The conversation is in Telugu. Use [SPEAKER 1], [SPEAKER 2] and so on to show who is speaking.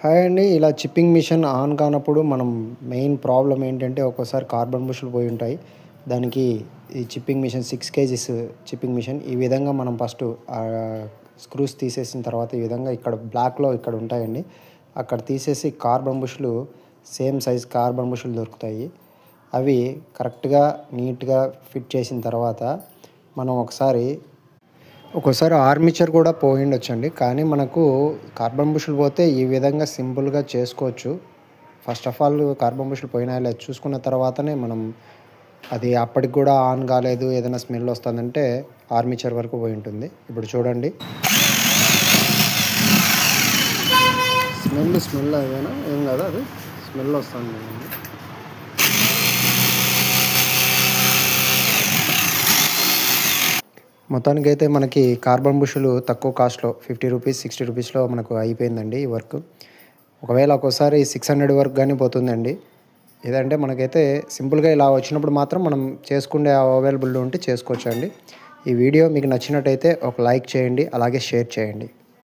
[SPEAKER 1] హాయ్ అండి. ఇలా చిప్పింగ్ మిషన్ ఆన్ కానప్పుడు మనం మెయిన్ ప్రాబ్లమ్ ఏంటంటే ఒక్కోసారి కార్బన్ బుషలు పోయి ఉంటాయి. దానికి ఈ chipping machine 6 KGs chipping machine ఈ విధంగా మనం ఫస్ట్ స్క్రూస్ తీసేసిన తర్వాత ఈ విధంగా ఇక్కడ బ్లాక్‌లో ఇక్కడ ఉంటాయండి. అక్కడ తీసేసి కార్బన్ బుషలు సేమ్ సైజ్ కార్బన్ బుషలు దొరుకుతాయి. అవి కరెక్ట్‌గా నీట్‌గా ఫిట్ చేసిన తర్వాత మనం ఒక్కోసారి ఆర్మేచర్ కూడా పోయుండొచ్చండి. కానీ మనకు కార్బన్ బుషలు పోతే ఈ విధంగా సింపుల్‌గా చేసుకోవచ్చు. ఫస్ట్ ఆఫ్ ఆల్ కార్బన్ బుషలు పోయినాయో లేదో చూసుకున్న తర్వాతనే మనం అది అప్పటికి కూడా ఆన్ కాలేదు, ఏదైనా స్మెల్ వస్తుందంటే ఆర్మేచర్ వరకు పోయి ఉంటుంది. ఇప్పుడు చూడండి. స్మెల్ అదేనా ఏం కాదు, అది స్మెల్ వస్తుంది. మొత్తానికైతే మనకి కార్బన్ బుషలు తక్కువ కాస్ట్‌లో 50 రూపీస్, 60 రూపీస్‌లో మనకు అయిపోయిందండి ఈ వర్క్. ఒకవేళ ఒక్కోసారి 600 వరకు గానీ పోతుందండి. ఏదంటే మనకైతే సింపుల్‌గా ఇలా వచ్చినప్పుడు మాత్రం మనం చేసుకునే అవైలబుల్ ఉంటే చేసుకోవచ్చండి. ఈ వీడియో మీకు నచ్చినట్టయితే ఒక లైక్ చేయండి, అలాగే షేర్ చేయండి.